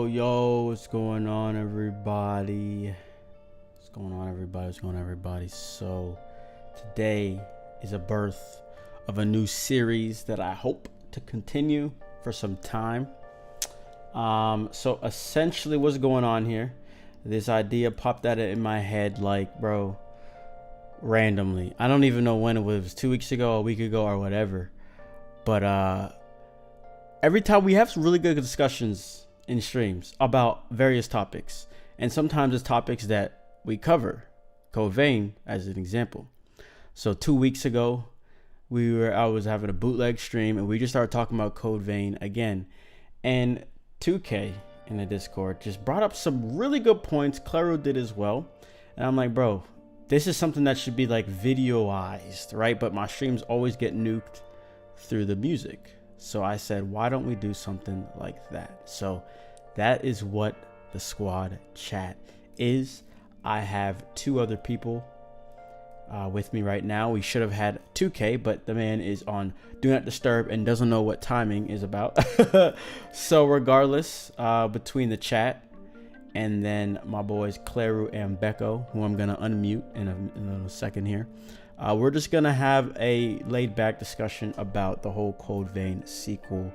Yo, what's going on, everybody? What's going on, everybody? So, today is a birth of a new series that I hope to continue for some time. So essentially what's going on here, this idea popped out in my head, like, bro, randomly. I don't even know when it was 2 weeks ago, a week ago, or whatever. But every time we have some really good discussions in streams about various topics, and sometimes it's topics that we cover, Code Vein as an example. So 2 weeks ago, I was having a bootleg stream, and we just started talking about Code Vein again. And 2K in the Discord just brought up some really good points. Claro did as well. And I'm like, bro, this is something that should be like videoized, right? But my streams always get nuked through the music. So I said, why don't we do something like that? So that is what the squad chat is. I have two other people with me right now. We should have had 2K, but the man is on Do Not Disturb and doesn't know what timing is about. So regardless, between the chat and then my boys Claru and Becco, who I'm gonna unmute in a second here, we're just gonna have a laid-back discussion about the whole Code Vein sequel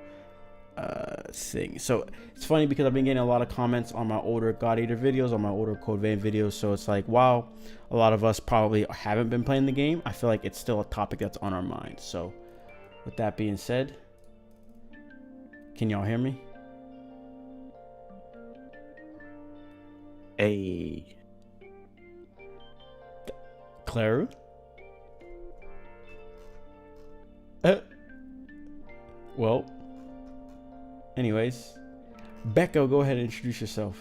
thing. So it's funny because I've been getting a lot of comments on my older God Eater videos, on my older Code Vein videos. So it's like, while a lot of us probably haven't been playing the game, I feel like it's still a topic that's on our minds. So with that being said, can y'all hear me? Hey, Claru? Well, anyways, Becco, go ahead and introduce yourself.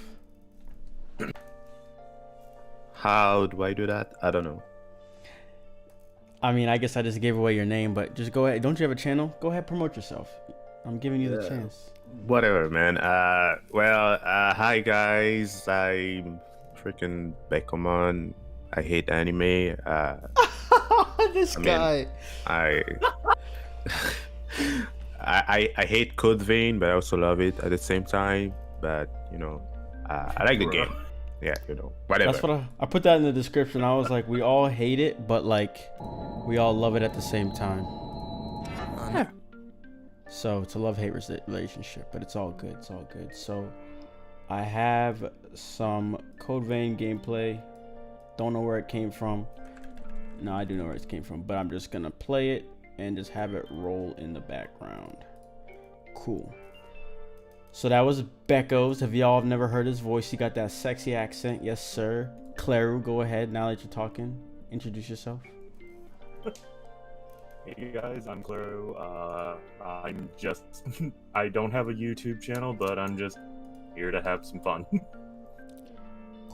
how do I do that? I don't know. I mean, I guess I just gave away your name, but just go ahead. Don't you have a channel? Go ahead, promote yourself. I'm giving you the chance. Whatever, man. Hi guys. I'm freaking Beckomon. I hate anime. This guy. I I hate Code Vein, but I also love it at the same time. But I like the game. Yeah, whatever. That's what I put that in the description. I was like, we all hate it, but like, we all love it at the same time. Yeah. So it's a love-hate relationship, but it's all good. It's all good. So I have some Code Vein gameplay. Don't know where it came from. No, I do know where it came from, but I'm just gonna play it and just have it roll in the background. Cool. So that was Becco's. Have y'all never heard his voice? He got that sexy accent. Yes, sir. Claru, go ahead. Now that you're talking, introduce yourself. Hey guys, I'm Claro. I don't have a YouTube channel, but I'm just here to have some fun.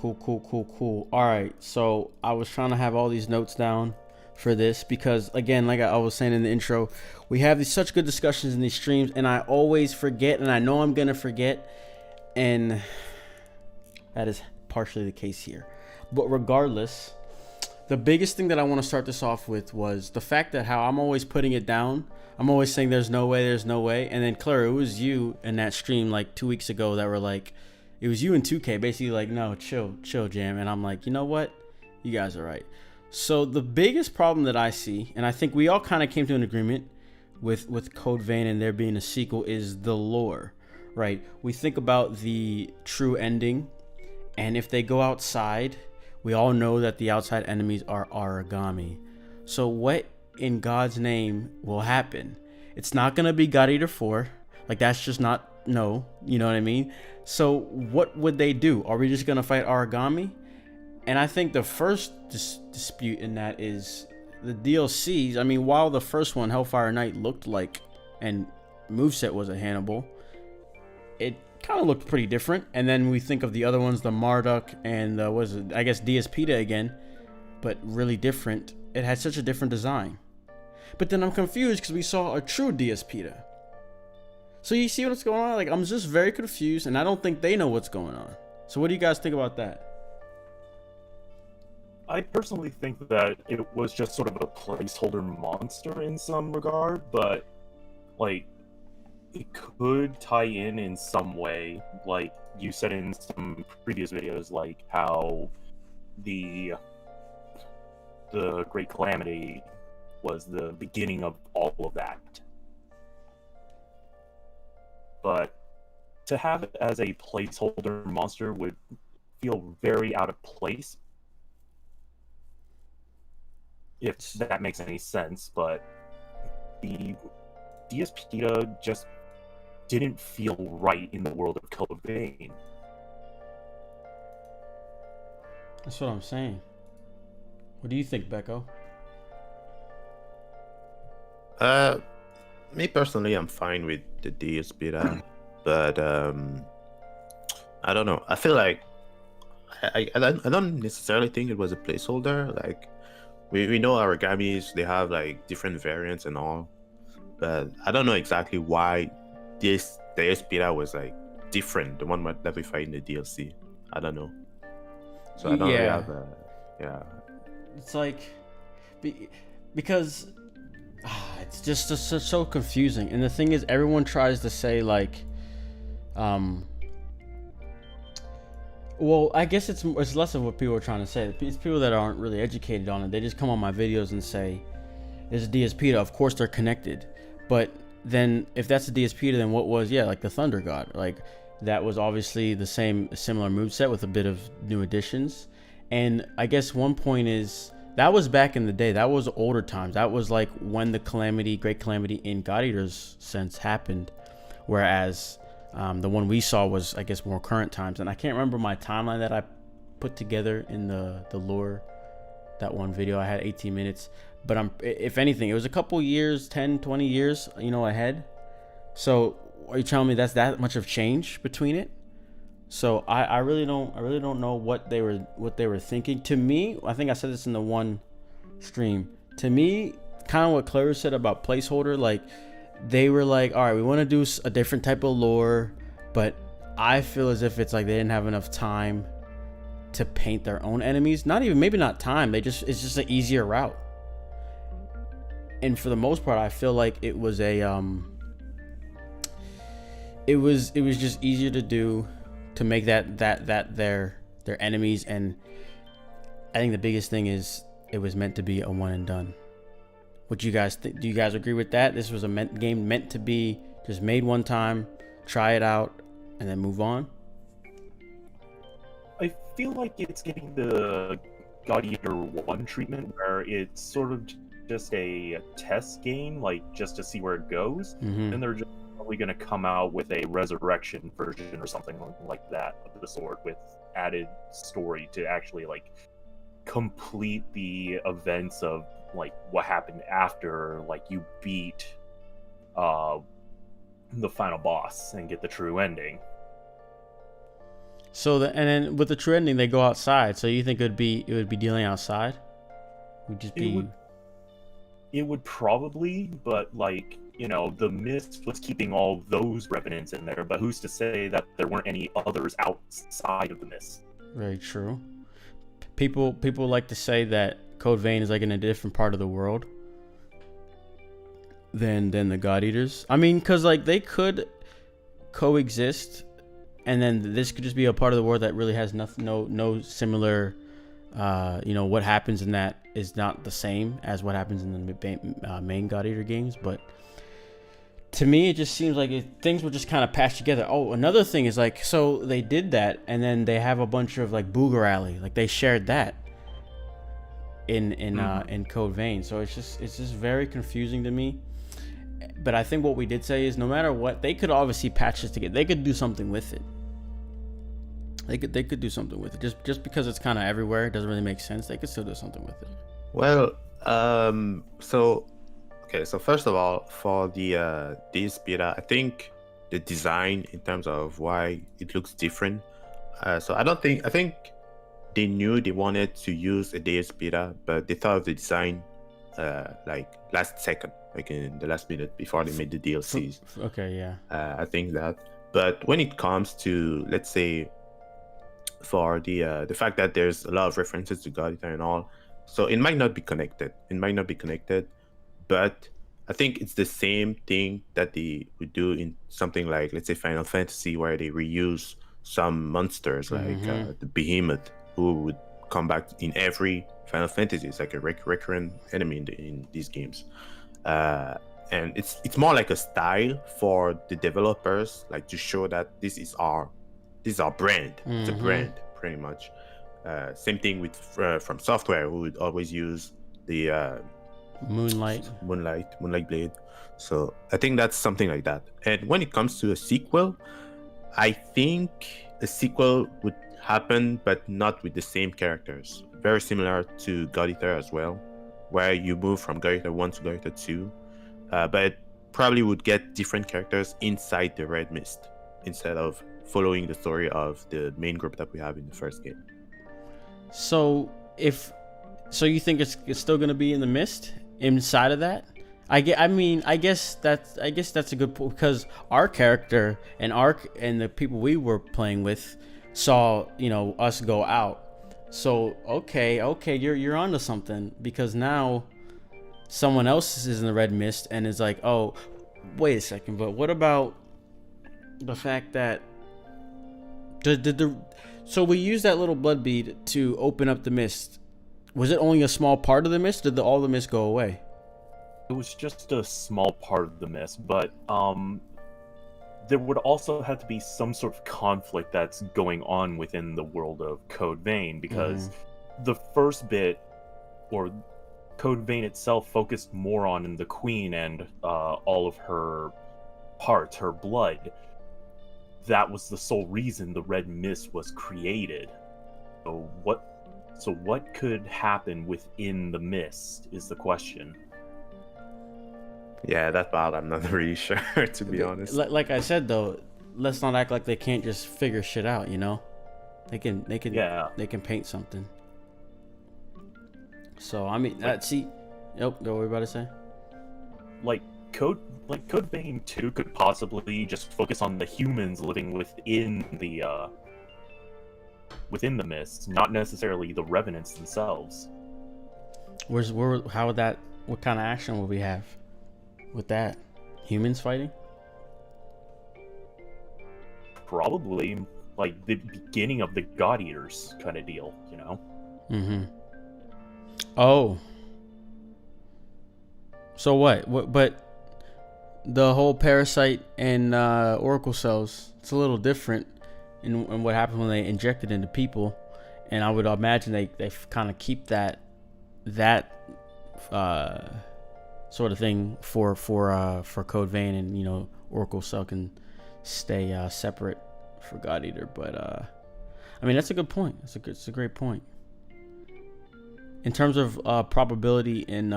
Cool. All right, so I was trying to have all these notes down for this because, again, like I was saying in the intro, we have these such good discussions in these streams, and I always forget, and I know I'm gonna forget, and that is partially the case here. But regardless, the biggest thing that I want to start this off with was the fact that how I'm always putting it down. I'm always saying there's no way. And then Claire, it was you in that stream like 2 weeks ago that were like, it was you and 2K basically like, no, chill, Jam. And I'm like, you know what? You guys are right. So the biggest problem that I see, and I think we all kind of came to an agreement with Code Vein and there being a sequel, is the lore, right? We think about the true ending, and if they go outside, we all know that the outside enemies are origami. So what in God's name will happen? It's not going to be God Eater 4. Like, that's just not, no, you know what I mean? So what would they do? Are we just going to fight origami? And I think the first dispute in that is the DLCs. I mean, while the first one, Hellfire Knight, looked like, and moveset was a Hannibal, it kind of looked pretty different. And then we think of the other ones, the Marduk and I guess DSPita again, but really different. It had such a different design. But then I'm confused because we saw a true DSPita. So you see what's going on? Like, I'm just very confused, and I don't think they know what's going on. So what do you guys think about that? I personally think that it was just sort of a placeholder monster in some regard, but like, it could tie in some way, like you said in some previous videos, like how the Great Calamity was the beginning of all of that. But to have it as a placeholder monster would feel very out of place, if that makes any sense. But the DSPita just didn't feel right in the world of Code Vein. That's what I'm saying. What do you think, Becco? Me personally, I'm fine with the DSPita, but I don't know. I feel like I don't necessarily think it was a placeholder. Like, we know origamis, they have like different variants and all, but I don't know exactly why the DSPita was like different, the one that we find in the DLC. I don't know. So I don't really have a, yeah. It's like, because it's just so confusing. And the thing is, everyone tries to say like, well, I guess it's less of what people are trying to say. It's people that aren't really educated on it. They just come on my videos and say, "There's a DSPita. Of course they're connected." But then, if that's a DSPita, then what was like the Thunder God? Like that was obviously the similar moveset with a bit of new additions. And I guess one point is that was back in the day. That was older times. That was like when the Great Calamity in God Eater's sense happened, whereas the one we saw was, I guess, more current times. And I can't remember my timeline that I put together in the lore, that one video. I had 18 minutes, but if anything, it was a couple years, 10, 20 years, ahead. So are you telling me that's that much of change between it? So I really don't know what they were thinking. To me, I think I said this in the one stream. To me, kind of what Claire said about placeholder, like, they were like, all right, we want to do a different type of lore, but I feel as if it's like they didn't have enough time to paint their own enemies. Maybe not time. It's just an easier route. And for the most part, I feel like it was it was just easier to do, to make that their enemies. And I think the biggest thing is it was meant to be a one and done. What you guys think? Do you guys agree with that? This was a game meant to be just made one time, try it out, and then move on. I feel like it's getting the God Eater 1 treatment, where it's sort of just a test game, like just to see where it goes, and they're just probably going to come out with a resurrection version or something like that of the sword, with added story to actually like complete the events of like what happened after like you beat the final boss and get the true ending. So and then with the true ending, they go outside. So you think it would be dealing outside? It would probably, but like, the mist was keeping all those revenants in there, but who's to say that there weren't any others outside of the mist? Very true. People like to say that Code Vein is like in a different part of the world than the God Eaters. I mean, because like they could coexist, and then this could just be a part of the world that really has nothing, no similar. What happens in that is not the same as what happens in the main God Eater games. But to me, it just seems like things were just kind of patched together. Oh, another thing is like, so they did that, and then they have a bunch of like Booger Alley, like they shared that in Code Vein. So it's just very confusing to me. But I think what we did say is, no matter what, they could obviously patch this together. They could do something with it. They could do something with it. Just because it's kind of everywhere, it doesn't really make sense. They could still do something with it. Well, so first of all, for the DSPita, I think the design in terms of why it looks different. I think they knew they wanted to use a DSPita, but they thought of the design like last second, like in the last minute before they made the DLCs. Okay, yeah. I think that. But when it comes to, let's say, for the fact that there's a lot of references to God Eater and all, so it might not be connected. But I think it's the same thing that they would do in something like, let's say, Final Fantasy, where they reuse some monsters like the Behemoth, who would come back in every Final Fantasy. It's like a recurrent enemy in these games. And it's more like a style for the developers, like to show that this is our brand. It's a brand, pretty much. Same thing with From Software, who would always use the Moonlight Blade. So I think that's something like that. And when it comes to a sequel, I think a sequel would happen, but not with the same characters. Very similar to God Eater as well, where you move from God Eater 1 to God Eater 2, but probably would get different characters inside the Red Mist instead of following the story of the main group that we have in the first game. So you think it's still going to be in the Mist inside of that? I guess that's a good point, because our character and the people we were playing with saw us go out. So okay, you're onto something, because now someone else is in the red mist and is like, oh, wait a second, but what about the fact that so we used that little blood bead to open up the mist. Was it only a small part of the mist? Did all the mist go away? It was just a small part of the mist, but there would also have to be some sort of conflict that's going on within the world of Code Vein, because the first bit, or Code Vein itself, focused more on the Queen and all of her parts, her blood. That was the sole reason the red mist was created. So what could happen within the mist is the question. Yeah, that part I'm not really sure, to be honest. Like I said though, let's not act like they can't just figure shit out, you know? They can paint something. So I mean, see, what were you about to say? Code Vein 2 could possibly just focus on the humans living within the mist, not necessarily the revenants themselves. What kind of action would we have with that? Humans fighting? Probably like the beginning of the God Eaters kind of deal, you know? Mm-hmm. Oh. So what? But the whole parasite and oracle cells, it's a little different in what happens when they inject it into people. And I would imagine they kind of keep that sort of thing for Code Vein, and you know, Oracle Cell can stay separate for God Eater. But I mean, that's a good point. It's a great point in terms of probability and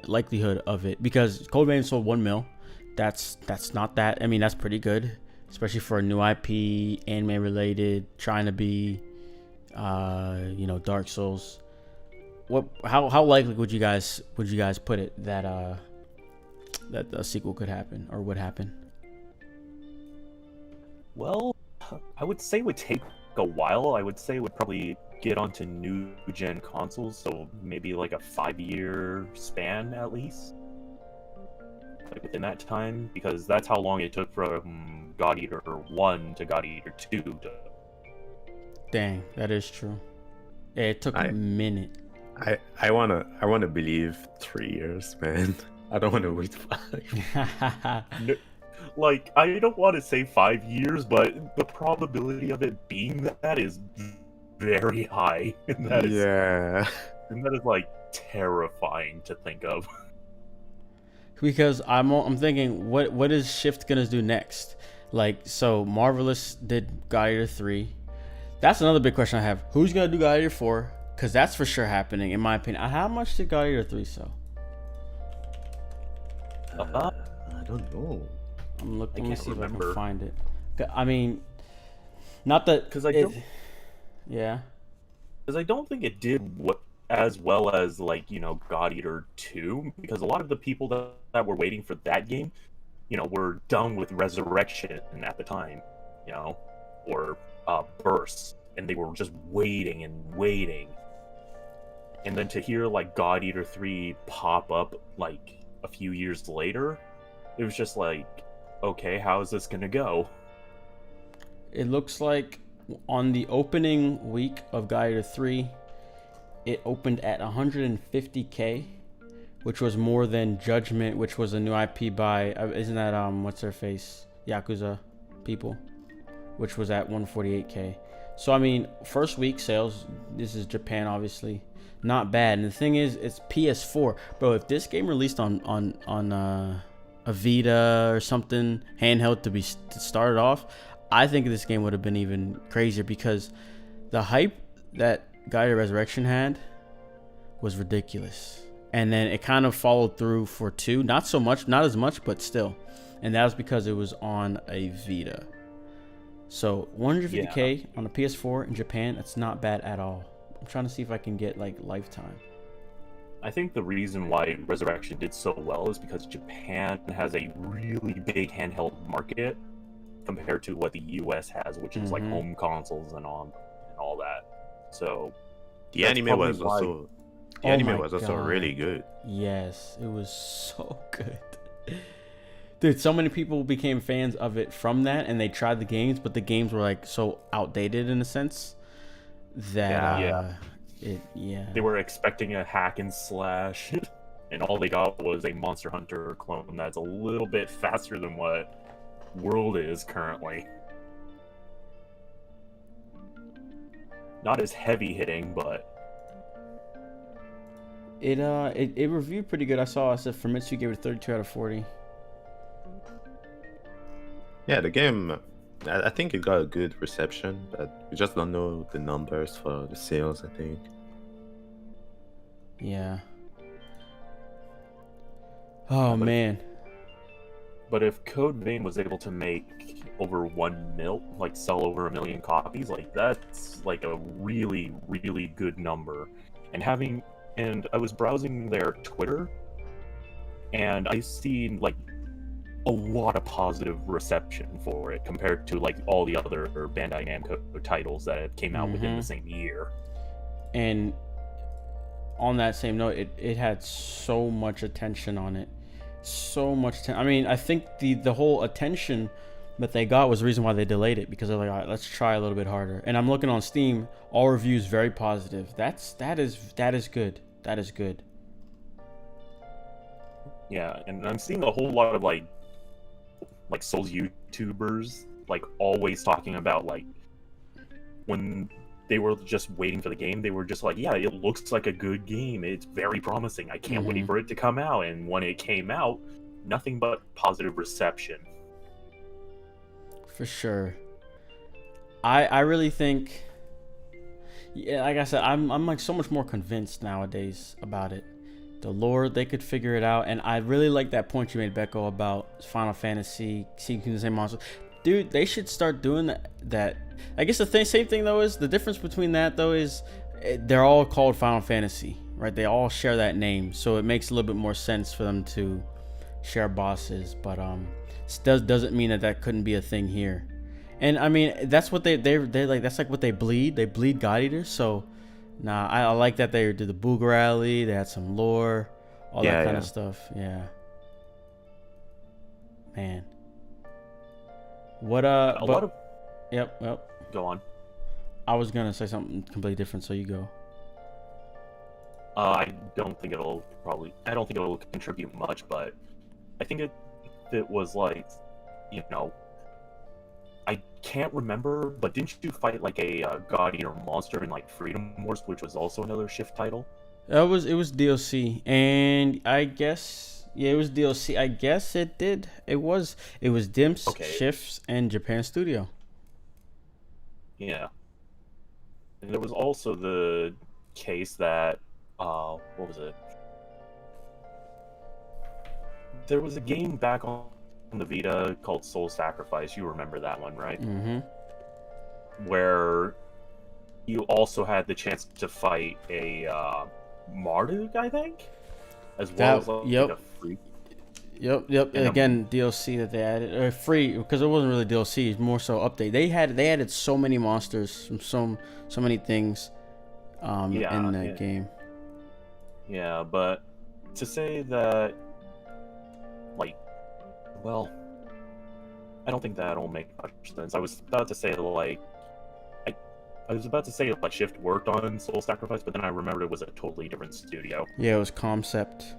likelihood of it, because Code Vein sold 1 mil. That's not that. I mean, that's pretty good, especially for a new IP, anime related, trying to be Dark Souls. How likely would you guys put it that a sequel could happen or would happen? Well, I would say it would take a while. I would say it would probably get onto new gen consoles, so maybe like a 5-year span at least, like within that time, because that's how long it took from God Eater 1 to God Eater 2 to... Dang, that is true. Yeah, it took a minute. I wanna believe 3 years, man. I don't want to wait 5. Like, I don't want to say 5 years, but the probability of it being that is very high. And that is like terrifying to think of. Because I'm thinking, what is Shift gonna do next? Like, so Marvelous did God Eater 3. That's another big question I have. Who's gonna do God Eater 4? Because that's for sure happening, in my opinion. How much did God Eater 3 sell? I don't know. I'm looking. Let me see if I can find it. I mean, not that because yeah, because I don't think it did as well as, like, you know, God Eater 2, because a lot of the people that were waiting for that game, you know, were done with Resurrection at the time, you know, or Burst, and they were just waiting and waiting. And then to hear like God Eater 3 pop up like a few years later, it was just like, okay, how is this gonna go? It looks like on the opening week of God Eater 3, it opened at 150K, which was more than Judgment, which was a new IP by isn't that what's their face, Yakuza people, which was at 148K. So I mean, first week sales, this is Japan obviously, not bad. And the thing is, it's PS4, bro. If this game released on a Vita or something handheld to start it off, I think this game would have been even crazier, because the hype that God Eater Resurrection had was ridiculous. And then it kind of followed through for 2, not as much, but still. And that was because it was on a Vita. So 150K on a PS4 in Japan, that's not bad at all. I'm trying to see if I can get like lifetime. I think the reason why Resurrection did so well is because Japan has a really big handheld market compared to what the US has, which is like home consoles and all that. So the anime was also The Oh anime my was also God. really good. Yes, it was so good. Dude, so many people became fans of it from that, and they tried the games, but the games were like so outdated in a sense that Yeah. They were expecting a hack and slash, and all they got was a Monster Hunter clone that's a little bit faster than what World is currently. Not as heavy hitting, but it reviewed pretty good. I said Famitsu gave it a 32 out of 40. Yeah, the game, I think it got a good reception, but we just don't know the numbers for the sales, I think. Yeah. Oh but man. But if Code Vein was able to make over 1 mil, like sell over 1 million copies, like that's like a really, really good number. And I was browsing their Twitter, and I seen like a lot of positive reception for it compared to like all the other Bandai Namco titles that came out within the same year. And on that same note, it had so much attention on it. So much I mean, I think the whole attention that they got was the reason why they delayed it, because they're like, all right, let's try a little bit harder. And I'm looking on Steam, all reviews very positive. That is good. That is good. Yeah, and I'm seeing a whole lot of like Souls YouTubers like always talking about like when they were just waiting for the game, they were just like, yeah, it looks like a good game. It's very promising. I can't wait for it to come out. And when it came out, nothing but positive reception. For sure. I really think, yeah, like I said, I'm like so much more convinced nowadays about it. The lore, they could figure it out. And I really like that point you made, Becco, about Final Fantasy seeking the same monster. Dude, they should start doing that. I guess the same thing though is the difference between that though is they're all called Final Fantasy, right? They all share that name, so it makes a little bit more sense for them to share bosses. But doesn't mean that couldn't be a thing here. And I mean, that's what they're like. That's like what they bleed. They bleed God Eaters. So nah, I like that they did the Booger Alley. They had some lore, all that kind of stuff. Yeah, man. What a lot of Yep. Go on. I was gonna say something completely different, so you go. I don't think it'll contribute much, but I think it was like, you know, I can't remember, but didn't you fight like a God Eater monster in like Freedom Wars, which was also another Shift title? It was DLC, and I guess it was DLC. I guess it did. It was Dimps, Shifts, and Japan Studio. Yeah. And there was also the case that what was it? There was a game back on the Vita called Soul Sacrifice. You remember that one, right? Mm-hmm. Where you also had the chance to fight a Marduk, I think, as well as like a freak. Yep. And again, DLC that they added, free, because it wasn't really DLC. It's more so update. They added so many monsters from so many things in that game. Yeah, but to say that, like, well, I don't think that'll make much sense. I was about to say like Shift worked on Soul Sacrifice, but then I remembered it was a totally different studio. Yeah, it was Concept.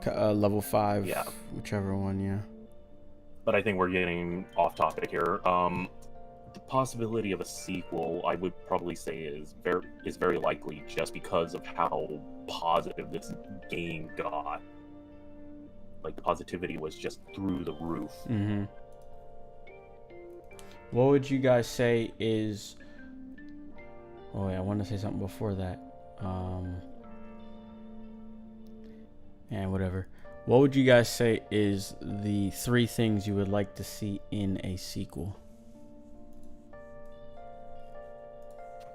Level 5, yeah, whichever one, yeah. But I think we're getting off topic here. The possibility of a sequel, I would probably say, is very likely, just because of how positive this game got. Like, the positivity was just through the roof. Mm-hmm. What would you guys say is? Oh yeah, I wanted to say something before that. And whatever. What would you guys say is the 3 things you would like to see in a sequel?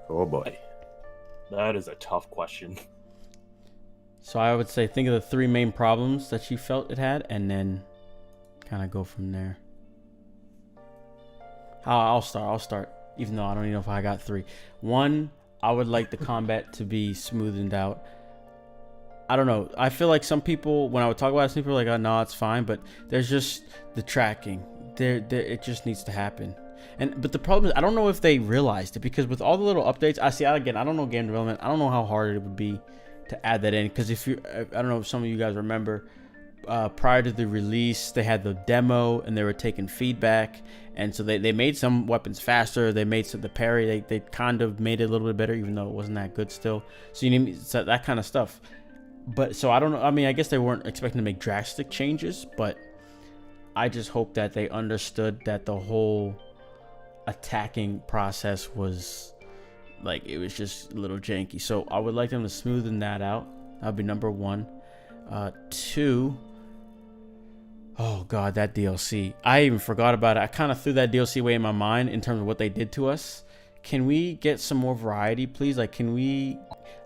Oh boy. That is a tough question. So I would say think of the 3 main problems that you felt it had, and then kind of go from there. I'll start, even though I don't even know if I got 3. 1, I would like the combat to be smoothened out. I don't know. I feel like some people, when I would talk about it, some people are like, oh, no, it's fine. But there's just the tracking. It just needs to happen. But the problem is, I don't know if they realized it, because with all the little updates, again, I don't know game development. I don't know how hard it would be to add that in. Because I don't know if some of you guys remember, prior to the release, they had the demo and they were taking feedback. And so they made some weapons faster. They made the parry. They kind of made it a little bit better, even though it wasn't that good still. So you need that kind of stuff. But so I don't know. I mean, I guess they weren't expecting to make drastic changes, but I just hope that they understood that the whole attacking process was like, it was just a little janky. So I would like them to smoothen that out. That would be number one. Two, oh god, that DLC. I even forgot about it. I kind of threw that DLC away in my mind in terms of what they did to us. Can we get some more variety, please? Like, can we,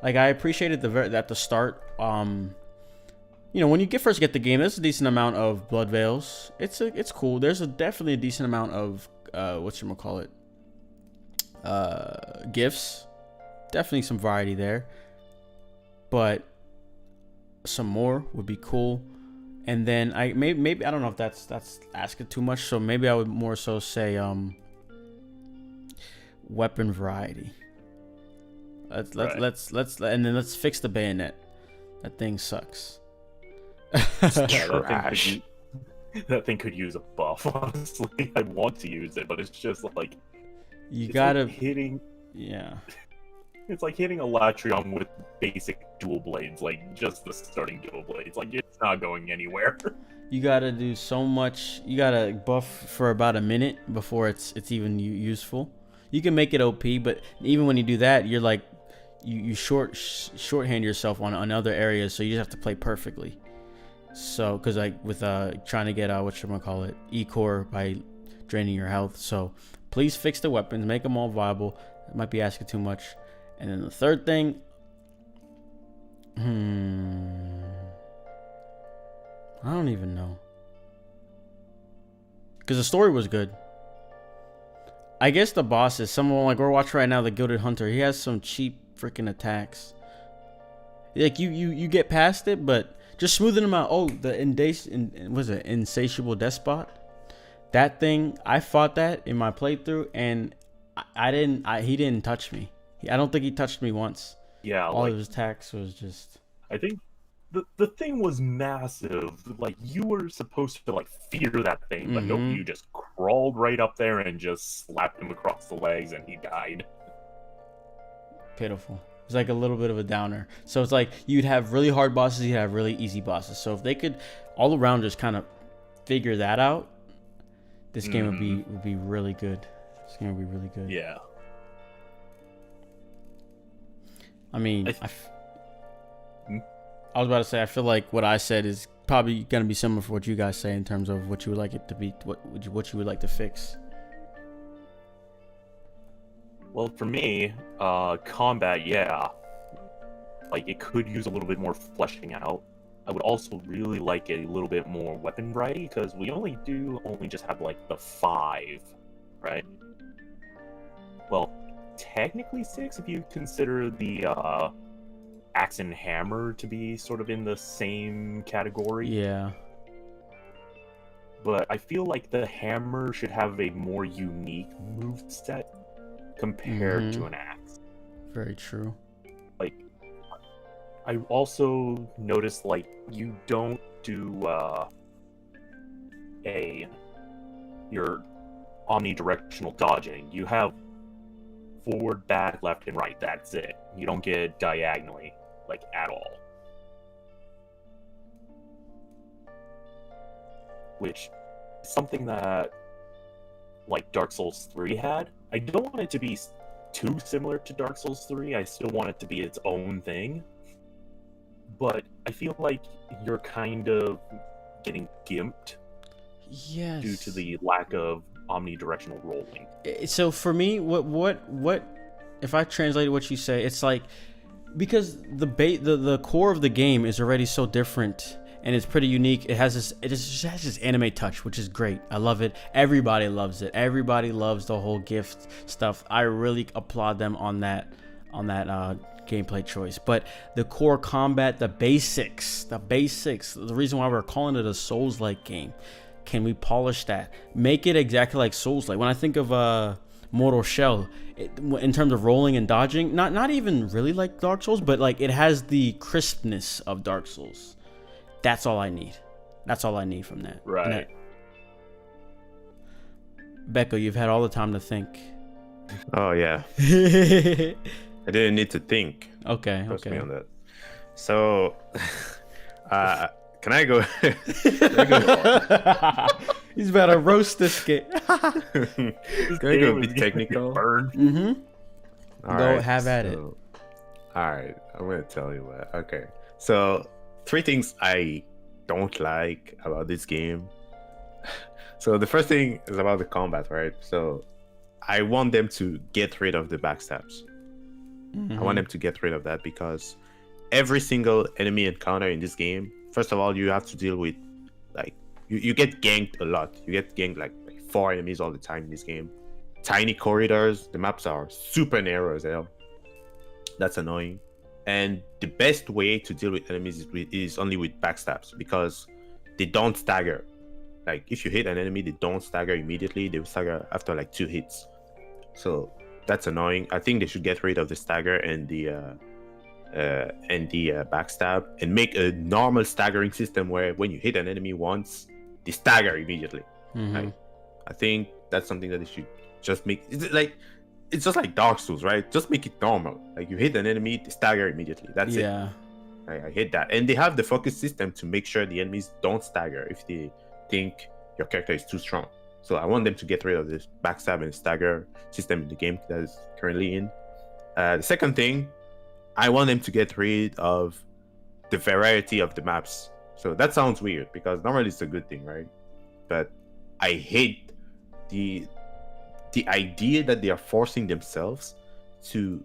like, I appreciated at the start, you know, when you first get the game, there's a decent amount of blood veils. It's cool. There's definitely a decent amount of whatchamacallit, gifts. Definitely some variety there, but some more would be cool. And then maybe I don't know if that's asking too much, so maybe I would more so say weapon variety. Let's and then let's fix the bayonet. That thing sucks. Trash. That thing could use a buff, honestly. I want to use it, but it's just like, you gotta like hitting. Yeah. It's like hitting a Latrion with basic dual blades, like just the starting dual blades. Like, it's not going anywhere. You gotta do so much. You gotta buff for about a minute before it's even useful. You can make it OP, but even when you do that, you're like, you shorthand yourself on other areas, so you just have to play perfectly. So, because like with trying to get whatchamacallit, E-core by draining your health. So please fix the weapons, make them all viable. It might be asking too much. And then the third thing, I don't even know, because the story was good. I guess the bosses, someone like we're watching right now, the Gilded Hunter, he has some cheap freaking attacks. Like you get past it, but just smoothing them out. Oh, the Insatiable Despot. That thing, I fought that in my playthrough, and he didn't touch me. I don't think he touched me once. Yeah, all of his attacks was just. I think the thing was massive. Like, you were supposed to like fear that thing, but nope, you just crawled right up there and just slapped him across the legs, and he died. Pitiful. It's like a little bit of a downer. So it's like you'd have really hard bosses, you'd have really easy bosses. So if they could all around just kind of figure that out, this game would be really good. This game would be really good. Yeah. I mean, I was about to say, I feel like what I said is probably going to be similar for what you guys say in terms of what you would like it to be, what you would like to fix. Well, for me, combat, yeah. Like, it could use a little bit more fleshing out. I would also really like a little bit more weapon variety, because we only just have, like, the 5, right? Well, technically 6 if you consider the axe and hammer to be sort of in the same category. Yeah. But I feel like the hammer should have a more unique moveset compared to an axe. Very true. Like, I also noticed, like, you don't do your omnidirectional dodging. You have forward, back, left, and right. That's it. You don't get diagonally, like, at all. Which is something that, like, Dark Souls 3 had. I don't want it to be too similar to Dark Souls 3. I still want it to be its own thing. But I feel like you're kind of getting gimped. Yes. Due to the lack of omnidirectional rolling. So for me, what if I translated what you say, it's like, because the core of the game is already so different and it's pretty unique. It just has this anime touch, which is great. I love it. Everybody loves it. Everybody loves the whole gift stuff. I really applaud them on that. on that gameplay choice. But the core combat, the basics, the reason why we're calling it a Souls-like game, can we polish that? Make it exactly like Souls-like. When I think of Mortal Shell, in terms of rolling and dodging, not even really like Dark Souls, but like it has the crispness of Dark Souls. That's all I need. That's all I need from that. Right. Becco, you've had all the time to think. Oh yeah. Okay. I didn't need to think. Trust me on that. So, can I go? He's about to roast this game. Can I go a bit technical? Mm-hmm. Go have at it. All right, I'm gonna tell you what. Okay, so 3 things I don't like about this game. So the first thing is about the combat, right? So I want them to get rid of the backstabs. I want them to get rid of that because every single enemy encounter in this game, first of all, you have to deal with, like, you get ganked a lot. You get ganked like 4 enemies all the time in this game. Tiny corridors, the maps are super narrow as hell. That's annoying. And the best way to deal with enemies is only with backstabs because they don't stagger. Like, if you hit an enemy, they don't stagger immediately. They will stagger after like 2 hits. So that's annoying. I think they should get rid of the stagger and the backstab and make a normal staggering system where when you hit an enemy once, they stagger immediately. Like, I think that's something that they should just make. It's just like Dark Souls, right? Just make it normal. Like, you hit an enemy, they stagger immediately. That's it. I hate that. And they have the focus system to make sure the enemies don't stagger if they think your character is too strong. So I want them to get rid of this backstab and stagger system in the game that is currently in. The second thing, I want them to get rid of the variety of the maps. So that sounds weird because normally it's a good thing, right? But I hate the idea that they are forcing themselves to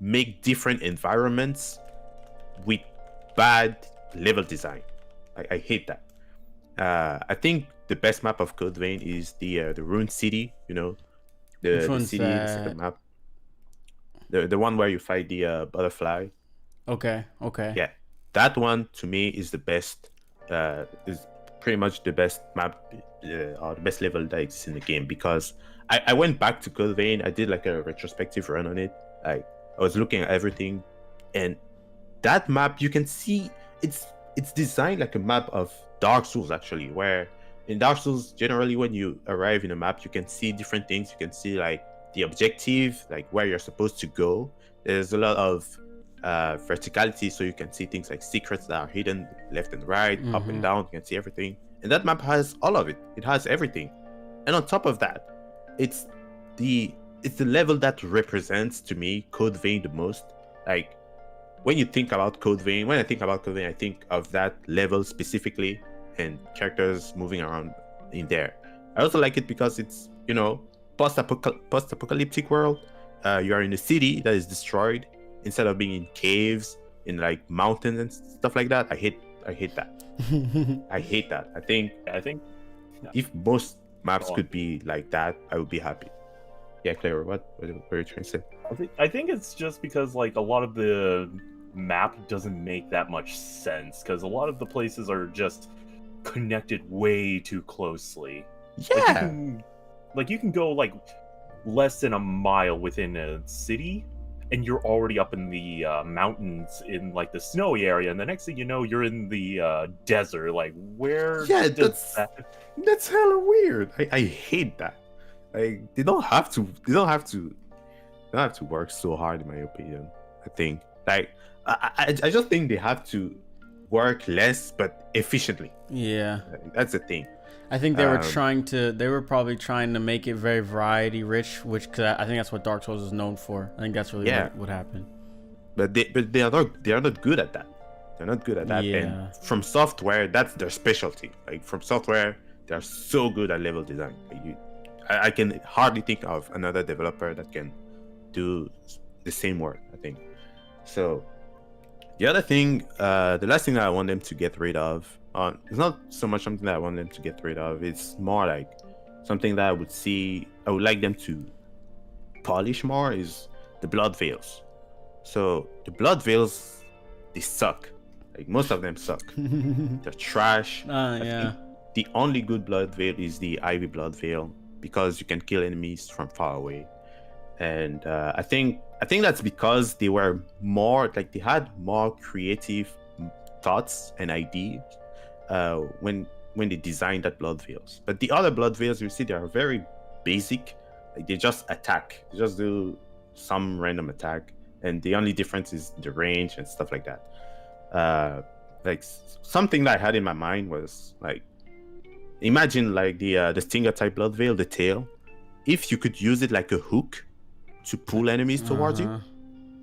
make different environments with bad level design. I hate that. I think the best map of Code Vein is the Ruined City. You know, the city, the second map, the one where you fight the butterfly. Okay. Yeah, that one to me is the best. Is pretty much the best map or the best level that exists in the game because I went back to Code Vein. I did like a retrospective run on it. I was looking at everything, and that map you can see it's designed like a map of Dark Souls actually, where in Dark Souls generally when you arrive in a map you can see different things. You can see like the objective, like where you're supposed to go. There's a lot of verticality, so you can see things like secrets that are hidden left and right, up and down. You can see everything, and that map has all of it. It has everything, and on top of that, it's the level that represents to me Code Vein the most. Like, when you think about Code Vein, when I think about Code Vein, I think of that level specifically and characters moving around in there. I also like it because it's, you know, post-apocalyptic world. You are in a city that is destroyed instead of being in caves, in like mountains and stuff like that. I hate that. I hate that. I think if most maps could be like that, I would be happy. Yeah, Claire, what were you trying to say? I think it's just because like a lot of the map doesn't make that much sense because a lot of the places are just connected way too closely. Yeah, like you can go like less than a mile within a city and you're already up in the mountains in like the snowy area, and the next thing you know you're in the desert. Like, where that's hella weird. I hate that. Like, they don't have to work so hard, in my opinion. I think like I just think they have to work less but efficiently. Yeah, that's the thing. I think they were probably trying to make it very variety rich, which, cause I think that's what Dark Souls is known for. I think that's really what happened. But they are not good at that. They're not good at that. Yeah. And from software, that's their specialty. Like, from software, they're so good at level design. Like, I can hardly think of another developer that can do the same work, I think. So the other thing, the last thing that I want them to get rid of, it's not so much something that I want them to get rid of. It's more like something that I would like them to polish more, is the blood veils. So the blood veils, they suck. Like most of them suck. They're trash. I Yeah. think the only good blood veil is the Ivy blood veil because you can kill enemies from far away. And I think that's because they were more like they had more creative thoughts and ideas when they designed that blood veils. But the other blood veils, you see, they are very basic. Like they just attack. They just do some random attack, and the only difference is the range and stuff like that. Like something that I had in my mind was like, imagine like the Stinger type blood veil, the tail. If you could use it like a hook to pull enemies towards you,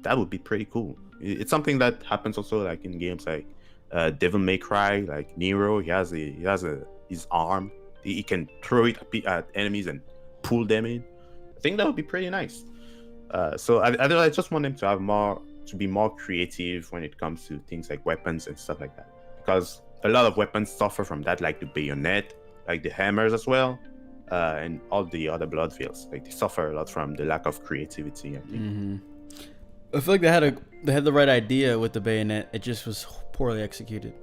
that would be pretty cool. It's something that happens also like in games like Devil May Cry, like Nero. He has his arm. He can throw it at enemies and pull them in. I think that would be pretty nice. So I just want them to have to be more creative when it comes to things like weapons and stuff like that, because a lot of weapons suffer from that, like the bayonet, like the hammers as well, and all the other blood veils. Like they suffer a lot from the lack of creativity, I think. I feel like they had the right idea with the bayonet. It just was poorly executed.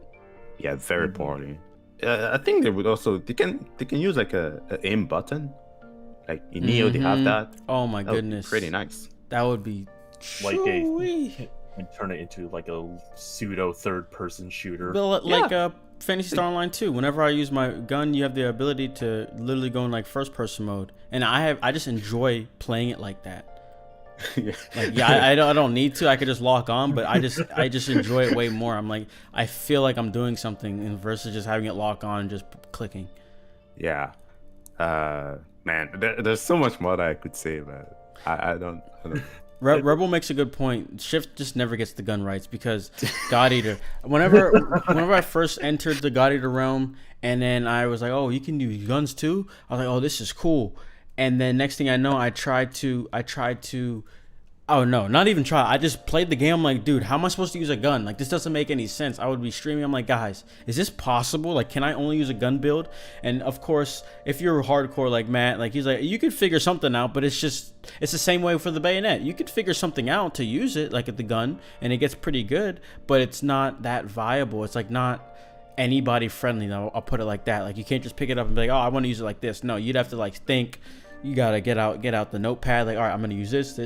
Yeah, very poorly. I think they can use like a aim button. Like in Neo, they have that. Oh my goodness, pretty nice. That would be like and turn it into like a pseudo third-person shooter. But like Phantasy Star Online 2. Whenever I use my gun, you have the ability to literally go in like first-person mode, and I just enjoy playing it like that. I don't need to. I could just lock on, but I just enjoy it way more. I'm like, I feel like I'm doing something versus just having it lock on and just clicking. Yeah. Man, there's so much more that I could say, but I don't. Rebel makes a good point. Shift just never gets the gun rights because God Eater. Whenever I first entered the God Eater realm, and then I was like, oh, you can use guns too. I was like, oh, this is cool. And then next thing I know, I tried to. Oh no, not even try. I just played the game. I'm like, dude, how am I supposed to use a gun? Like, this doesn't make any sense. I would be streaming. I'm like, guys, is this possible? Like, can I only use a gun build? And of course, if you're hardcore like Matt, like he's like, you could figure something out, but it's the same way for the bayonet. You could figure something out to use it, like at the gun, and it gets pretty good, but it's not that viable. It's like not anybody friendly. Though I'll put it like that. Like, you can't just pick it up and be like, oh, I want to use it like this. No, you'd have to like think. You gotta get out the notepad. Like, all right, I'm gonna use this.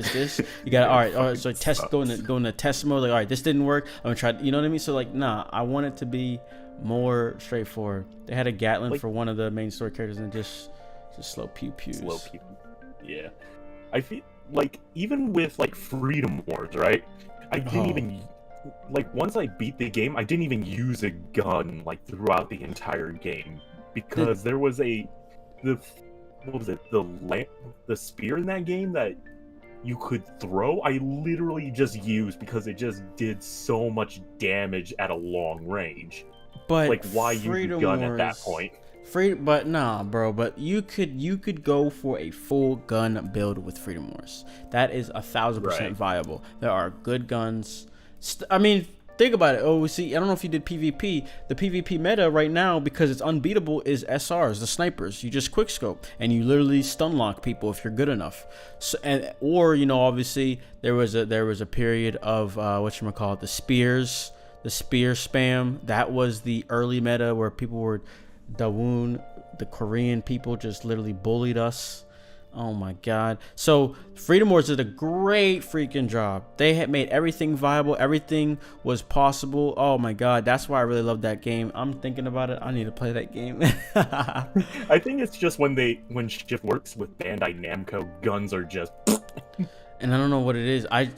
You gotta, all right. So go into test mode. Like, all right, this didn't work. I'm gonna try. You know what I mean? So like, nah, I want it to be more straightforward. They had a Gatling for one of the main story characters and just slow pew pews. Slow pew. Yeah, I feel like even with like Freedom Wars, right? I didn't even like once I beat the game, I didn't even use a gun like throughout the entire game because there was what was it? The spear in that game that you could throw? I literally just used because it just did so much damage at a long range. But like, why use a gun at that point? But nah, bro. But you could go for a full gun build with Freedom Wars. That is 1,000% viable. There are good guns. I mean, think about it. Oh, see, I don't know if you did PvP. The PvP meta right now, because it's unbeatable, is SRs, the snipers. You just quickscope and you literally stun lock people if you're good enough. So, or obviously there was a period of the spears, the spear spam. That was the early meta where people were Dawoon, the Korean people just literally bullied us. Oh my god. So Freedom Wars did a great freaking job. They had made everything viable. Everything was possible. Oh my god. That's why I really love that game. I'm thinking about it. I need to play that game. I think it's just when Shift works with Bandai Namco, guns are just and I don't know what it is. I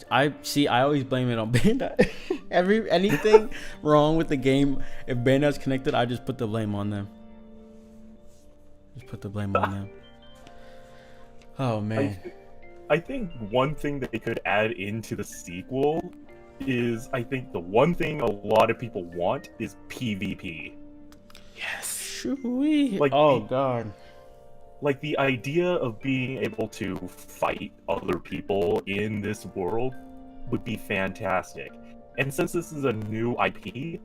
always blame it on Bandai. Anything wrong with the game, if Bandai's connected, I just put the blame on them. Oh man. I think one thing that they could add into the sequel is, I think the one thing a lot of people want is PvP. Yes. Shoo-wee. Like, God. Like the idea of being able to fight other people in this world would be fantastic. And since this is a new IP,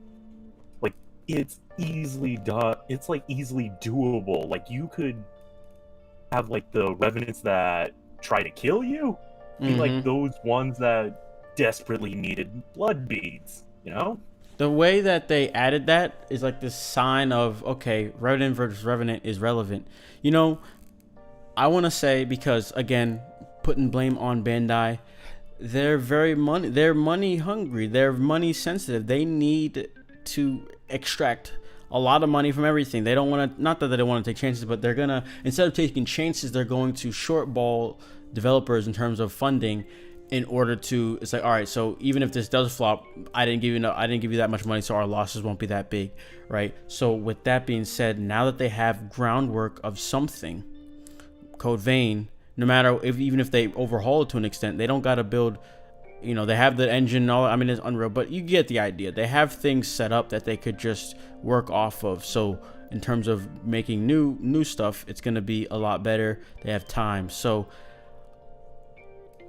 like it's easily done. It's like easily doable. Like you could have like the revenants that try to kill you, be like those ones that desperately needed blood beads, you know? The way that they added that is like this sign of, okay, Revenant versus Revenant is relevant. You know, I want to say, because again, putting blame on Bandai, they're money hungry, they're money sensitive. They need to extract a lot of money from everything. They don't want to, not that they don't want to take chances, but they're gonna, instead of taking chances, they're going to shortball developers in terms of funding, in order to, it's like, all right, so even if this does flop, I didn't give you that much money, so our losses won't be that big, right? So with that being said, now that they have groundwork of something, Code Vein, no matter if, even if they overhaul it to an extent, they don't got to build, you know, they have the engine and all, I mean, it's Unreal, but you get the idea. They have things set up that they could just work off of. So in terms of making new stuff, it's going to be a lot better. They have time. So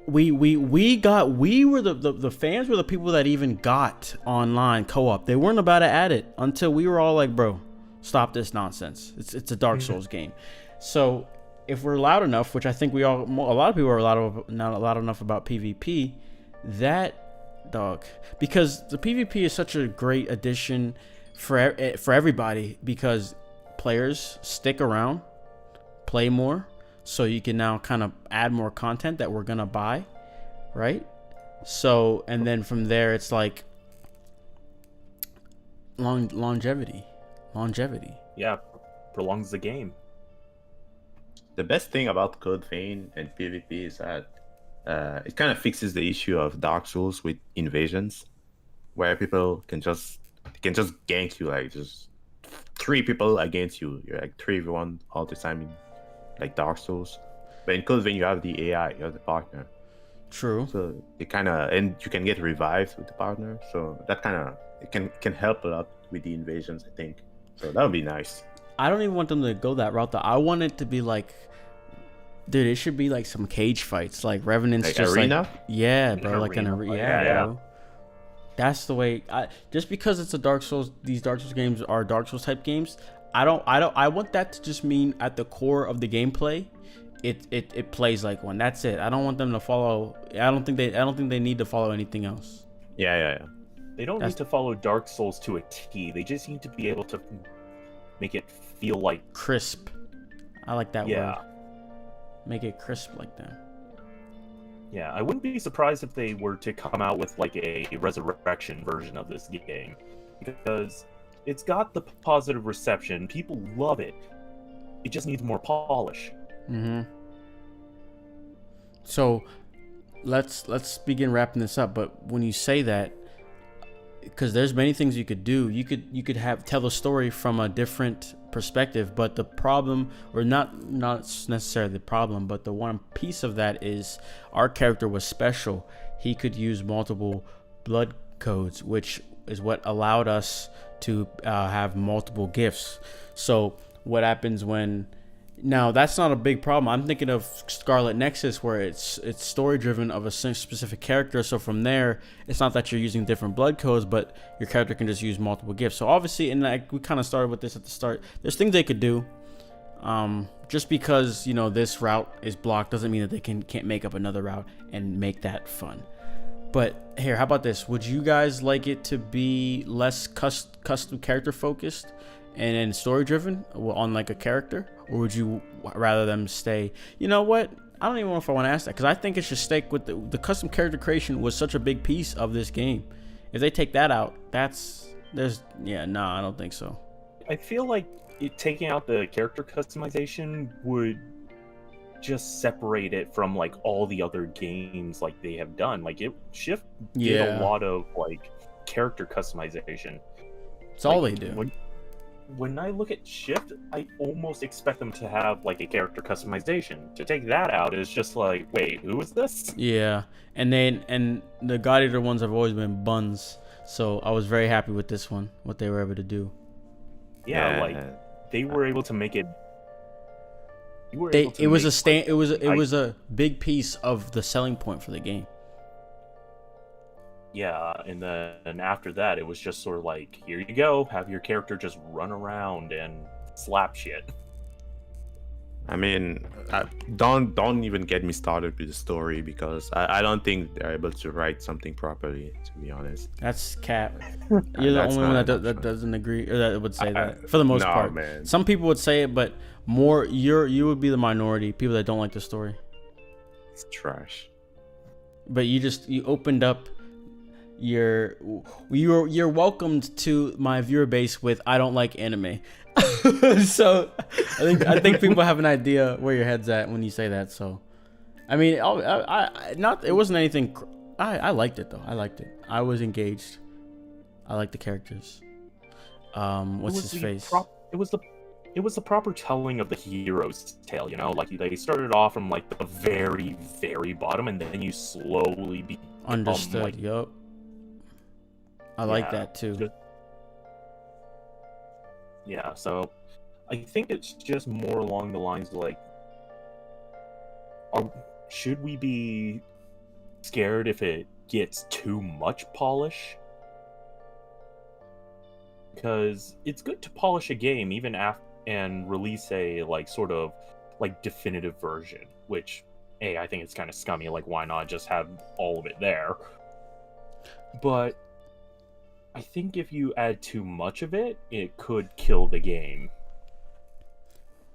we were the fans were the people that even got online co-op. They weren't about to add it until we were all like, bro, stop this nonsense. It's a Dark Souls game. So if we're loud enough, which I think a lot of people are not loud enough about PvP, that dog, because the PvP is such a great addition for everybody, because players stick around, play more, so you can now kind of add more content that we're gonna buy, right? So, and then from there, it's like longevity. Yeah, prolongs the game. The best thing about Code Vein and PvP is that it kind of fixes the issue of Dark Souls with invasions, where people can just gank you, like just 3 people against you. You're like 3v1 all the time in like Dark Souls. But in Code Vein, you have the AI, you have the partner. True. So it kind of, and you can get revived with the partner. So that kind of, it can help a lot with the invasions, I think. So that would be nice. I don't even want them to go that route though. I want it to be like, dude, it should be like some cage fights, like Revenant's Like just arena? like, yeah, bro, like an arena, Yeah. bro. That's the way. Just because it's a Dark Souls, these Dark Souls games are Dark Souls type games. I want that to just mean at the core of the gameplay, it plays like one. That's it. I don't want them to follow. I don't think they need to follow anything else. Yeah. They don't need to follow Dark Souls to a T. They just need to be able to make it feel like Crisp. I like that yeah. word. Make it crisp like that. Yeah, I wouldn't be surprised if they were to come out with like a resurrection version of this game, because it's got the positive reception. People love it. It just needs more polish. Mm-hmm. So let's begin wrapping this up. But when you say that, because there's many things you could do, you could have tell the story from a different perspective. But the problem, or not necessarily the problem, but the one piece of that is our character was special. He could use multiple blood codes, which is what allowed us to have multiple gifts. So what happens when, now that's not a big problem. I'm thinking of Scarlet Nexus, where it's story driven of a specific character. So from there, it's not that you're using different blood codes, but your character can just use multiple gifts. So obviously, and like we kind of started with this at the start, there's things they could do. Just because, you know, this route is blocked doesn't mean that they can't make up another route and make that fun. But here, how about this? Would you guys like it to be less custom character focused and story driven on like a character, or would you rather them stay? You know what? I don't even know if I want to ask that, because I think it should stick with the custom character creation was such a big piece of this game. If they take that out, I don't think so. I feel like taking out the character customization would just separate it from like all the other games like they have done. Like Shift did a lot of like character customization. It's all they do. When I look at Shift, I almost expect them to have like a character customization. To take that out is just like, wait, who is this? Yeah, and the God Eater ones have always been buns. So I was very happy with this one, what they were able to do. Yeah, like they were able to make it. It was a big piece of the selling point for the game. Yeah, and then after that, it was just sort of like, here you go, have your character just run around and slap shit. I mean, don't even get me started with the story because I don't think they're able to write something properly. To be honest, That's cap. You're the only one that doesn't agree or that would say that for the most part. Man. Some people would say it, but you would be the minority. People that don't like the story. It's trash. But you opened up you're welcomed to my viewer base with I don't like anime. So I think people have an idea where your head's at when you say that. So I mean, it wasn't anything. I liked it though. I liked it. I was engaged. I liked the characters. What's his face? It was the proper telling of the hero's tale, you know, like they started off from like the very, very bottom, and then you slowly understood. Like, yup. I like that too. Yeah, so I think it's just more along the lines of like, should we be scared if it gets too much polish? Because it's good to polish a game even after and release a like sort of like definitive version, which I think it's kind of scummy. Like, why not just have all of it there? But I think if you add too much of it, it could kill the game.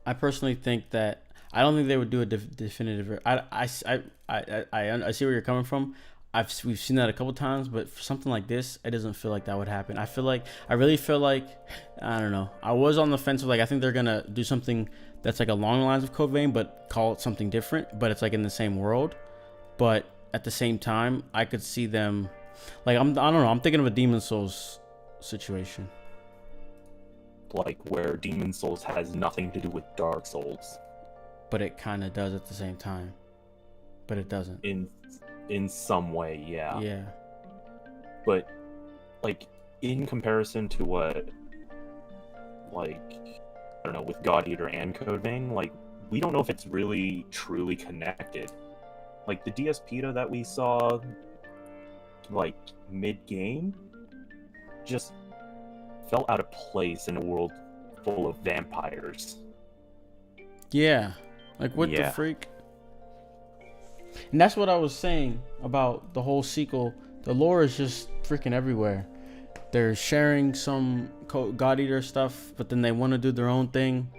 I personally think that I don't think they would do a definitive. I see where you're coming from. We've seen that a couple times, but for something like this, it doesn't feel like that would happen. I really feel like, I don't know. I was on the fence of like, I think they're gonna do something that's like along the lines of Code Vein, but call it something different. But it's like in the same world. But at the same time, I could see them, like I don't know. I'm thinking of a Demon Souls situation, like where Demon Souls has nothing to do with Dark Souls, but it kind of does at the same time. But it doesn't. In some way, yeah. Yeah. But, like, in comparison to what, like, I don't know, with God Eater and Code Vein, like, we don't know if it's really, truly connected. Like, the DS Peta that we saw, like, mid-game, just felt out of place in a world full of vampires. Yeah. Like, what the freak? And that's what I was saying about the whole sequel. The lore is just freaking everywhere. They're sharing some God Eater stuff, but then they want to do their own thing.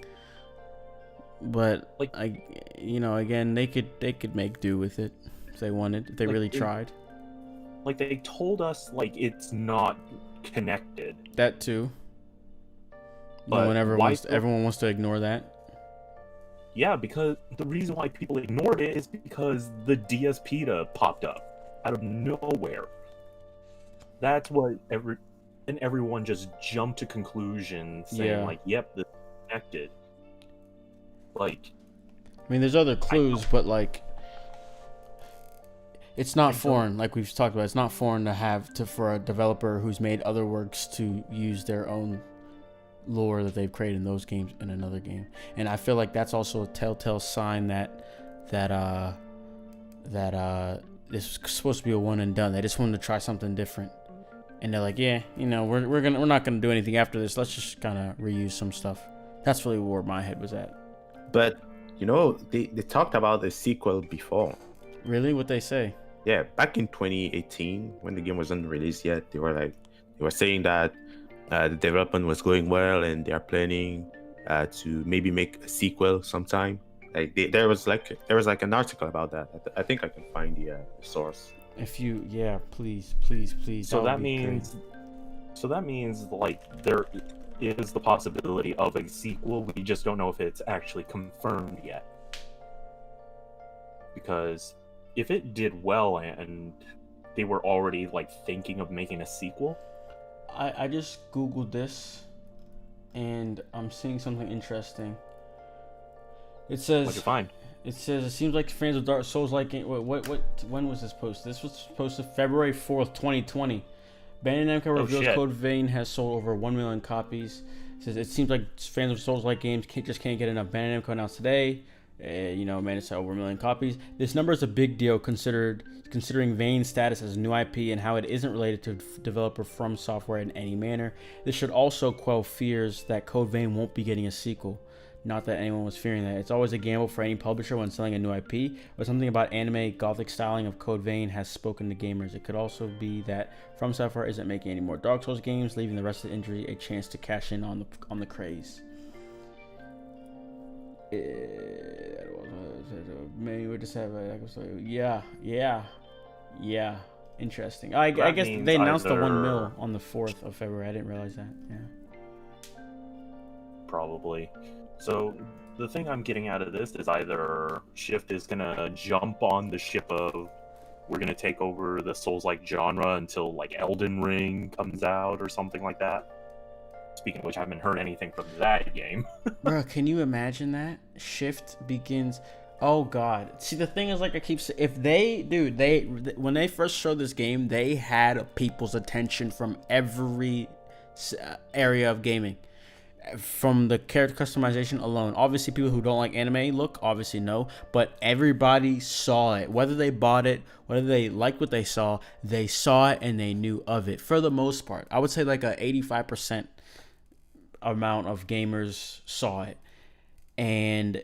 But like, again, they could make do with it if they wanted. If they really tried. Like they told us, like it's not connected. That too. But everyone wants to ignore that. Yeah, because the reason why people ignored it is because the DS Peta popped up out of nowhere. That's what everyone just jumped to conclusions saying like, "Yep, this is connected." Like, I mean, there's other clues, but like, it's not foreign. Like we've talked about, it's not foreign for a developer who's made other works to use their own lore that they've created in those games in another game. And I feel like that's also a telltale sign that this was supposed to be a one and done. They just wanted to try something different, and they're like, yeah, we're not gonna do anything after this. Let's just kind of reuse some stuff. That's really where my head was at. But they talked about the sequel before. Really? What they say? Yeah, back in 2018 when the game wasn't released yet, they were saying that the development was going well, and they are planning to maybe make a sequel sometime. Like there was an article about that. I think I can find the source. If you, please. So that means like there is the possibility of a sequel. We just don't know if it's actually confirmed yet. Because if it did well and they were already like thinking of making a sequel. I just googled this, and I'm seeing something interesting. It says. What'd you find? It says it seems like fans of Dark Souls like it. When was this posted? This was posted February 4th, 2020. Bandai Namco reveals Code Vein has sold over 1 million copies. It says it seems like fans of Souls-like games can't get enough. Bandai Namco announced today. Managed to sell over 1 million copies. This number is a big deal considering Vein's status as a new IP and how it isn't related to developer From Software in any manner. This should also quell fears that Code Vein won't be getting a sequel. Not that anyone was fearing that. It's always a gamble for any publisher when selling a new IP, but something about anime gothic styling of Code Vein has spoken to gamers. It could also be that From Software isn't making any more Dark Souls games, leaving the rest of the industry a chance to cash in on the craze. Maybe we just have yeah. Interesting. I guess they announced the 1 mil on the 4th of February. I didn't realize that. Yeah. Probably. So the thing I'm getting out of this is either Shift is gonna jump on the ship of we're gonna take over the Souls-like genre until like Elden Ring comes out or something like that. Speaking of which, I haven't heard anything from that game. Bro, can you imagine that? Shift begins. Oh God. See, the thing is, like I keep saying, if when they first showed this game, they had people's attention from every area of gaming. From the character customization alone, obviously people who don't like anime look, obviously no, but everybody saw it. Whether they bought it, whether they liked what they saw it and they knew of it. For the most part, I would say like a 85% amount of gamers saw it. And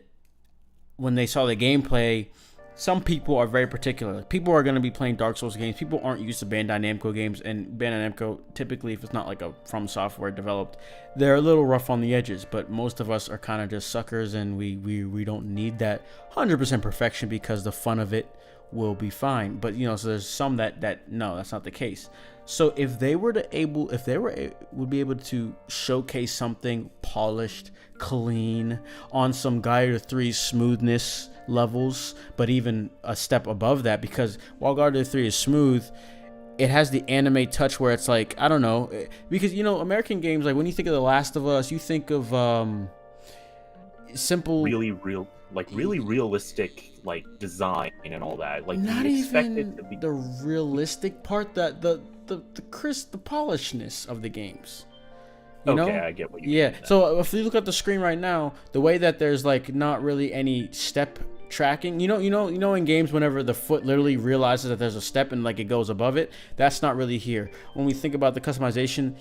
when they saw the gameplay, some people are very particular. Like, people are going to be playing Dark Souls games. People aren't used to Bandai Namco games, and Bandai Namco, typically, if it's not like a From Software developed, they're a little rough on the edges. But most of us are kind of just suckers, and we don't need that 100% perfection because the fun of it will be fine. But so there's some that no, that's not the case. So if they would be able to showcase something polished, clean, on some Gaia 3 smoothness levels, but even a step above that, because while Gaia 3 is smooth, it has the anime touch where it's like, I don't know, because American games, like when you think of The Last of Us, you think of simple, really realistic like design and all that. Like not you expect even it to be the realistic part, that the polishness of the games. You know? I get what you mean. So if you look at the screen right now, the way that there's like not really any step tracking, in games, whenever the foot literally realizes that there's a step and like it goes above it, that's not really here. When we think about the customization,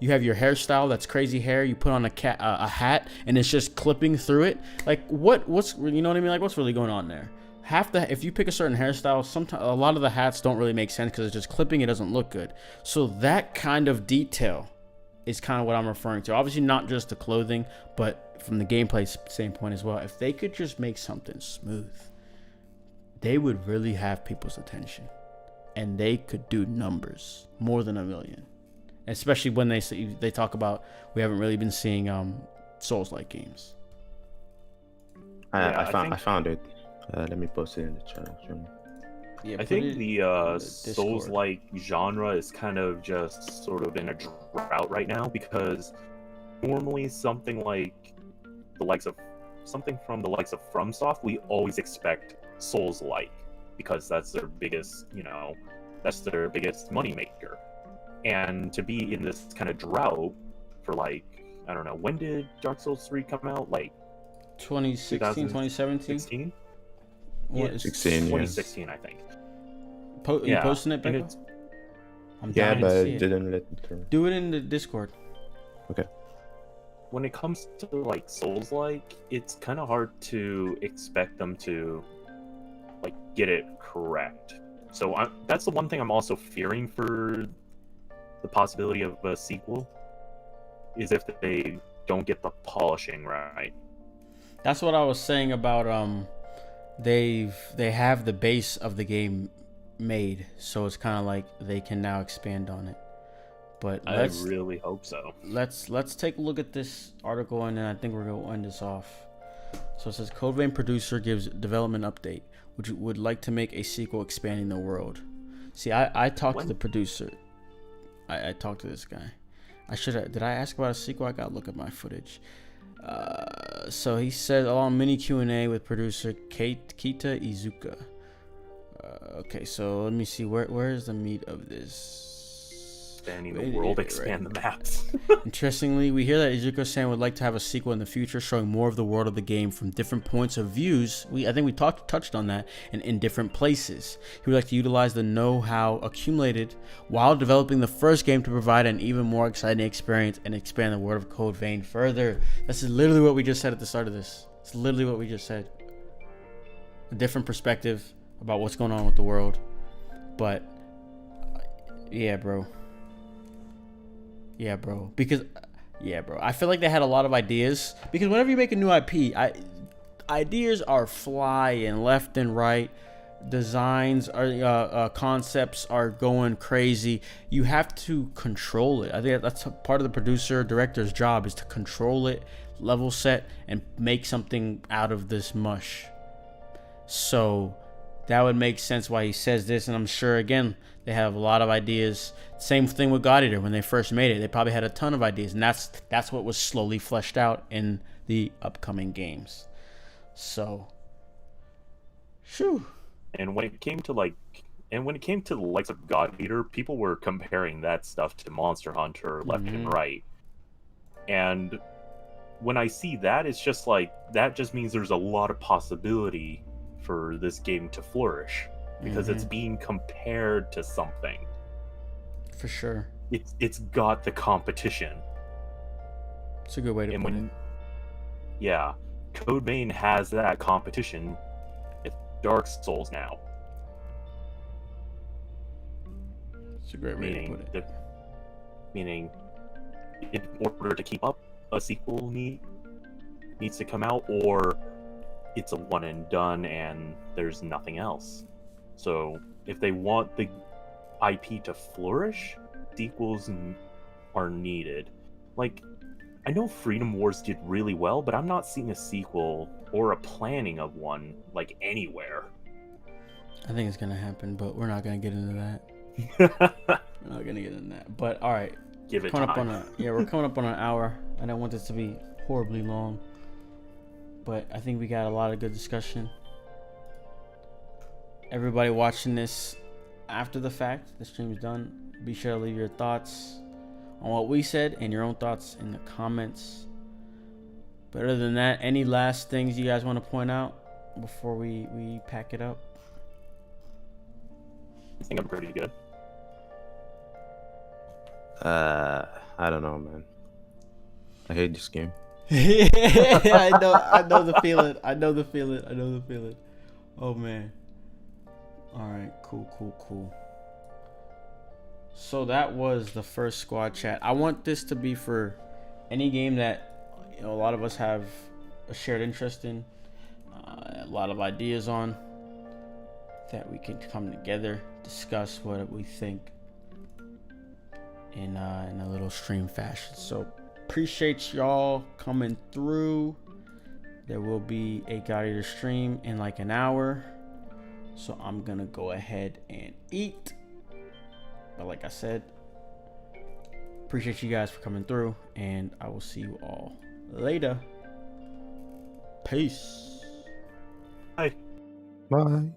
you have your hairstyle, that's crazy hair, you put on a hat and it's just clipping through it. Like what's you know what I mean? Like what's really going on there? If you pick a certain hairstyle, sometimes a lot of the hats don't really make sense because it's just clipping, it doesn't look good. So that kind of detail is kind of what I'm referring to. Obviously not just the clothing, but from the gameplay standpoint as well. If they could just make something smooth, they would really have people's attention. And they could do numbers, more than 1 million. Especially when they talk about, we haven't really been seeing Souls-like games. I found it. Let me post it in the chat. Yeah, I think the Souls-like genre is kind of just sort of in a drought right now, because normally something from the likes of FromSoft, we always expect Souls-like, because that's their biggest, moneymaker. And to be in this kind of drought for like, I don't know, when did Dark Souls 3 come out? Like 2016, 2017? 16? Yeah, 16, 2016, I think. You posting it, Becca? Yeah, but it didn't let me through. Do it in the Discord. Okay. When it comes to like Souls-like, it's kind of hard to expect them to like get it correct. So that's the one thing I'm also fearing for the possibility of a sequel, is if they don't get the polishing right. That's what I was saying about they have the base of the game made, so it's kind of like they can now expand on it. But I really hope so. Let's take a look at this article, and then I think we're gonna end this off. So it says, Code Vein producer gives development update, which would like to make a sequel expanding the world. See, I talked to the producer. I talked to this guy. Did I ask about a sequel? I gotta look at my footage. So he said, along mini Q&A with producer Kita Izuka. Okay, so let me see, where is the meat of this? expanding the world, expand the maps. Interestingly, we hear that Izuku-san would like to have a sequel in the future showing more of the world of the game from different points of views. I think we touched on that, and in different places. He would like to utilize the know-how accumulated while developing the first game to provide an even more exciting experience and expand the world of Code Vein further. This is literally what we just said at the start of this. It's literally what we just said. A different perspective about what's going on with the world. But yeah, bro. Because I feel like they had a lot of ideas. Because whenever you make a new IP, ideas are flying left and right. Designs are concepts are going crazy. You have to control it. I think that's part of the producer director's job, is to control it, level set, and make something out of this mush. So that would make sense why he says this, and I'm sure again they have a lot of ideas. Same thing with God Eater. When they first made it, they probably had a ton of ideas, and that's what was slowly fleshed out in the upcoming games. So, shoo. And when it came to the likes of God Eater, people were comparing that stuff to Monster Hunter left and right. And when I see that, it's just like, that just means there's a lot of possibility for this game to flourish, because it's being compared to something. For sure. It's got the competition. It's a good way to put it. Yeah. Code Vein has that competition with Dark Souls now. It's a great way to put it. Meaning, in order to keep up, a sequel needs to come out, or it's a one and done and there's nothing else. So if they want the IP to flourish, sequels are needed. Like, I know Freedom Wars did really well, but I'm not seeing a sequel or a planning of one, like, anywhere. I think it's gonna happen, but we're not gonna get into that. We're not gonna get into that. But all right, Give it we're time. coming up on an hour. I don't want this to be horribly long, but I think we got a lot of good discussion. Everybody watching this after the fact, the stream's done, be sure to leave your thoughts on what we said and your own thoughts in the comments. But other than that, any last things you guys want to point out before we pack it up? I think I'm pretty good. I don't know, man. I hate this game. I know the feeling. Oh man. All right, cool. So that was the first squad chat. I want this to be for any game that, you know, a lot of us have a shared interest in, a lot of ideas on, that we can come together, discuss what we think in a little stream fashion. So appreciate y'all coming through. There will be a God Eater stream in like an hour, so I'm gonna go ahead and eat. But like I said, appreciate you guys for coming through, and I will see you all later. Peace. Bye. Bye.